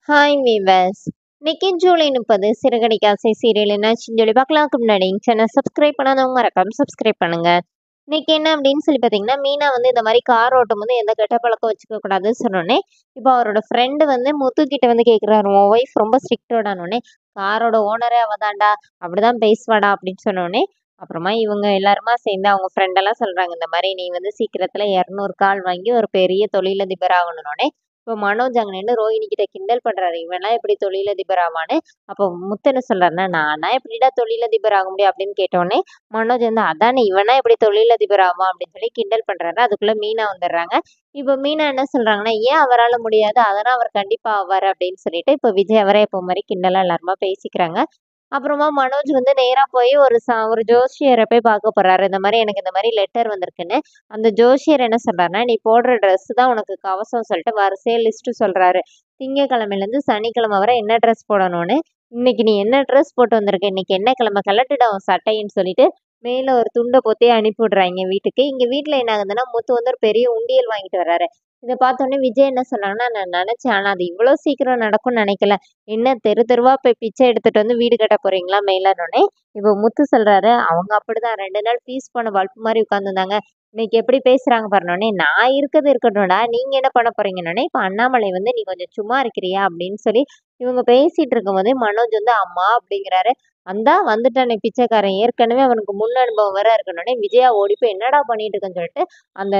Hi viewers. இன்னைக்கு ஜூலை 30 சிறகடிக்க ஆசை serial என்னாச்சுன்னு சொல்லி பார்க்கலாம்க்கு முன்னாடி சேனல் சப்ஸ்கிரைப் பண்ணாதவங்க மறக்காம சப்ஸ்கிரைப் பண்ணுங்க. இன்னைக்கு என்ன அப்படின்னு சொல்லி பார்த்தீங்கன்னா, மீனா வந்து இந்த மாதிரி கார் ஓட்டும் போது எந்த கெட்ட பழக்கம் வச்சுக்க கூடாதுன்னு சொன்னோடனே, இப்போ அவரோட ஃப்ரெண்டு வந்து முத்து கிட்ட வந்து கேட்குறாரு, உன் ஒய்ஃப் ரொம்ப ஸ்ட்ரிக்டோடானோடனே, காரோட ஓனரே அவதான்டா, அப்படிதான் பேசுவாடா அப்படின்னு சொன்னோடனே, அப்புறமா இவங்க எல்லாருமா சேர்ந்து அவங்க ஃப்ரெண்டெல்லாம் சொல்றாங்க, இந்த மாதிரி நீ வந்து சீக்கிரத்துல 200 கால் வாங்கி ஒரு பெரிய தொழிலதிபர் ஆகணும்னோடனே, இப்போ மனோஜ் அங்க நின்று ரோஹிணி கிட்ட கிண்டல் பண்றாரு, இவன்லாம் எப்படி தொழிலதிபர் ஆவான்னு. அப்போ முத்து என்ன சொல்றாருன்னா, நானா எப்படிடா தொழிலதிபர் ஆக முடியும் அப்படின்னு கேட்டோடனே, மனோஜ் வந்து அதானே இவனா எப்படி தொழிலதிபர் ஆவான் அப்படின்னு சொல்லி கிண்டல் பண்றாரு. அதுக்குள்ள மீனா வந்துடுறாங்க. இப்போ மீனா என்ன சொல்றாங்கன்னா, ஏன் அவரால முடியாது, அதெல்லாம் அவர் கண்டிப்பா ஆவாரு அப்படின்னு சொல்லிட்டு இப்போ விஜய் அவரே இப்போ மாதிரி கிண்டலா எல்லாருமா பேசிக்கிறாங்க. அப்புறமா மனோஜ் வந்து நேரா போய் ஒரு ஜோசியரை போய் பார்க்க போறாரு. இந்த மாதிரி எனக்கு இந்த மாதிரி லெட்டர் வந்திருக்குன்னு. அந்த ஜோசியர் என்ன சொல்றாருன்னா, நீ போடுற ட்ரெஸ் தான் உனக்கு கவசம் சொல்லிட்டு வரிசையா லிஸ்ட் சொல்றாரு. திங்கக்கிழமையில இருந்து சனிக்கிழமை வரை என்ன ட்ரெஸ் போடணும்னு. இன்னைக்கு நீ என்ன ட்ரெஸ் போட்டு வந்திருக்க, இன்னைக்கு என்ன கிழமை, கலட்டுடா உன் சட்டைன்னு சொல்லிட்டு மேல ஒரு துண்டை போத்தே அனுப்பி விடுறாங்க வீட்டுக்கு. இங்க வீட்டுல என்ன ஆகுதுன்னா, முத்து வந்து ஒரு பெரிய உண்டியல் வாங்கிட்டு வர்றாரு. இதை பார்த்தோன்னே விஜய் என்ன சொல்றாங்கன்னா, நான் நினைச்சேன், ஆனா அது இவ்வளவு சீக்கிரம் நடக்கும்னு நினைக்கல. என்ன தெரு தெருவா போய் பிச்சை எடுத்துட்டு வந்து வீடு கட்ட போறீங்களா மேலனோடனே, இப்போ முத்து சொல்றாரு, அவங்க அப்படிதான் 2 நாள் பீஸ் போன பல்ப் மாதிரி உட்காந்துருந்தாங்க. இன்னைக்கு எப்படி பேசுறாங்க பாருனோடனே, நான் இருக்கிறது இருக்கட்டும்டா, நீங்க என்ன பண்ண போறீங்கன்னோடனே, இப்போ அண்ணாமலை வந்து நீ கொஞ்சம் சும்மா இருக்கிறியா அப்படின்னு சொல்லி இவங்க பேசிட்டு இருக்கும்போதே மனோஜ் வந்து அம்மா அப்படிங்கிறாரு. அந்தா வந்துட்டானே பிச்சைக்காரன், ஏற்கனவே அவனுக்கு முன் அனுபவம் வேற இருக்கணும்னே விஜயா ஓடி போய் என்னடா பண்ணிட்டு இருக்கேன்னு சொல்லிட்டு அந்த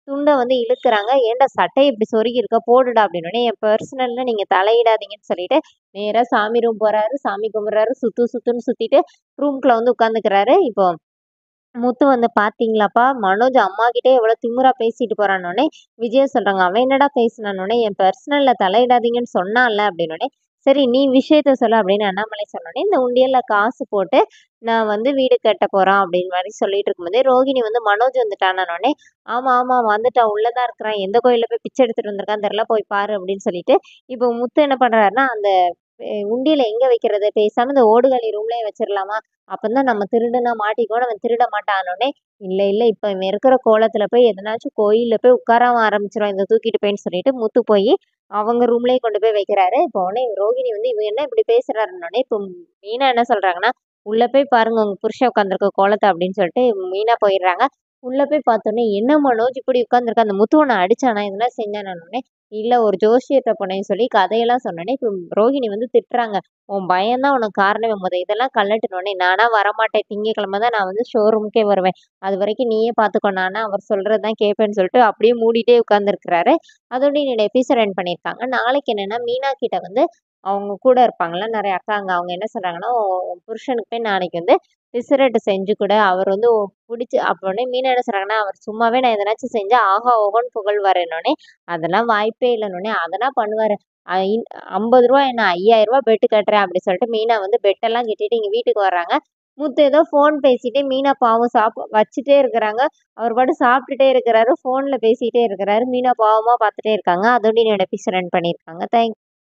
துண்டை வந்து இழுக்குறாங்க. ஏன்டா சட்டை இப்படி சொருகி இருக்க, போடுடா அப்படின்னோடனே, என் பர்சனல்ல நீங்க தலையிடாதீங்கன்னு சொல்லிட்டு நேரா சாமி ரூம் போறாரு. சாமி கும்பிடுறாரு. சுத்துன்னு சுத்திட்டு ரூம்குள்ள வந்து உட்காந்துக்கிறாரு. இப்போ முத்து வந்து பாத்தீங்களாப்பா, மனோஜ் அம்மா கிட்டே எவ்வளவு திமிரா பேசிட்டு போறானோடனே விஜயா சொல்றாங்க, அவன் என்னடா பேசினானோடனே, என் பர்சனல்ல தலையிடாதீங்கன்னு சொன்னான்ல அப்படின்னோடனே, சரி நீ விஷயத்த சொல்ல அப்படின்னு அண்ணாமலை சொன்னோடனே, இந்த உண்டியல்ல காசு போட்டு நான் வந்து வீடு கட்ட போறான் அப்படின்னு மாதிரி சொல்லிட்டு இருக்கும்போதே ரோகிணி வந்து மனோஜ் வந்துட்டானோடனே, ஆமா ஆமா வந்துட்டான், உள்ளதான் இருக்கிறான், எந்த கோயில்ல போய் பிச்சை எடுத்துட்டு வந்திருக்கான்னு தெரியல, போய் பாரு அப்படின்னு சொல்லிட்டு இப்போ முத்து என்ன பண்றாருன்னா, அந்த உண்டியல எங்க வைக்கிறது, பேசாம இந்த ஓடுகாலி ரூம்லயே வச்சிடலாமா, அப்பதான் நம்ம திருடுனா மாட்டிக்குவோம், அவன் திருட மாட்டானோடனே, இல்ல இல்ல இப்ப இவன் இருக்கிற கோலத்துல போய் எதனாச்சும் கோயில்ல போய் உட்காராம ஆரம்பிச்சிடும் இந்த தூக்கிட்டு போயின்னு சொல்லிட்டு முத்து போய் அவங்க ரூம்லயே கொண்டு போய் வைக்கிறாரு. இப்போ உடனே ரோகிணி வந்து இவன் என்ன இப்படி பேசுறாருன்னொடனே இப்போ மீனா என்ன சொல்றாங்கன்னா, உள்ள போய் பாருங்க உங்க புருஷன் உட்காந்துருக்க கோலத்தை அப்படின்னு சொல்லிட்டு மீனா போயிடுறாங்க. உள்ள போய் பார்த்தோன்னே, என்ன மனோஜ் இப்படி உட்காந்துருக்க, அந்த முத்து உன்னை அடிச்சானா, இதெல்லாம் செஞ்சானே, இல்ல ஒரு ஜோசியத்தை போனேன்னு சொல்லி கதையெல்லாம் சொன்னோன்னே இப்போ ரோகிணி வந்து திட்டுறாங்க. உன் பயம் தான் உனக்கு காரணமே, இதெல்லாம் கழட்டுனோடனே நானா வரமாட்டேன், திங்கக்கிழமை தான் நான் வந்து ஷோரூமுக்கே வருவேன், அது வரைக்கும் நீயே பார்த்துக்கோ, நானா அவர் சொல்றதுதான் கேட்பேன்னு சொல்லிட்டு அப்படியே மூடிட்டே உட்காந்துருக்கிறாரு. அதோட என்னோட எபிசோட் எண்ட் பண்ணியிருக்காங்க. நாளைக்கு என்னன்னா, மீனா கிட்ட வந்து அவங்க கூட இருப்பாங்கல்ல நிறைய அக்காங்க, அவங்க என்ன சொல்றாங்கன்னா, உன் புருஷனுக்கு போய் நாளைக்கு வந்து பிசுரட்டு செஞ்சு கொடு, அவர் வந்து பிடிச்சி அப்போனே மீனா என்ன சொல்றாங்கன்னா, அவர் சும்மாவே நான் எதனாச்சும் செஞ்சா ஆஹா ஓஹோன்னு புகழ்வாருன்னொடனே, அதெல்லாம் வாய்ப்பே இல்லைன்னொடனே, அதெல்லாம் பண்ணுவாரு. அ இன் ரூ. 50 என்ன ரூ. 5000 பெட்டு கட்டுறேன் அப்படி சொல்லிட்டு மீனா வந்து பெட்டெல்லாம் கட்டிட்டு இங்க வீட்டுக்கு வர்றாங்க. முத்து ஏதோ ஃபோன் பேசிட்டே, மீனா பாவம் வச்சுட்டே இருக்கிறாங்க. அவர் பாட்டு சாப்பிட்டுட்டே இருக்கிறாரு. ஃபோன்ல பேசிட்டே இருக்கிறாரு. மீனா பாவமா பார்த்துட்டே இருக்காங்க. அதோட என்னோட எபிசோட் ரன் பண்ணியிருக்காங்க. தேங்க்ஸ்.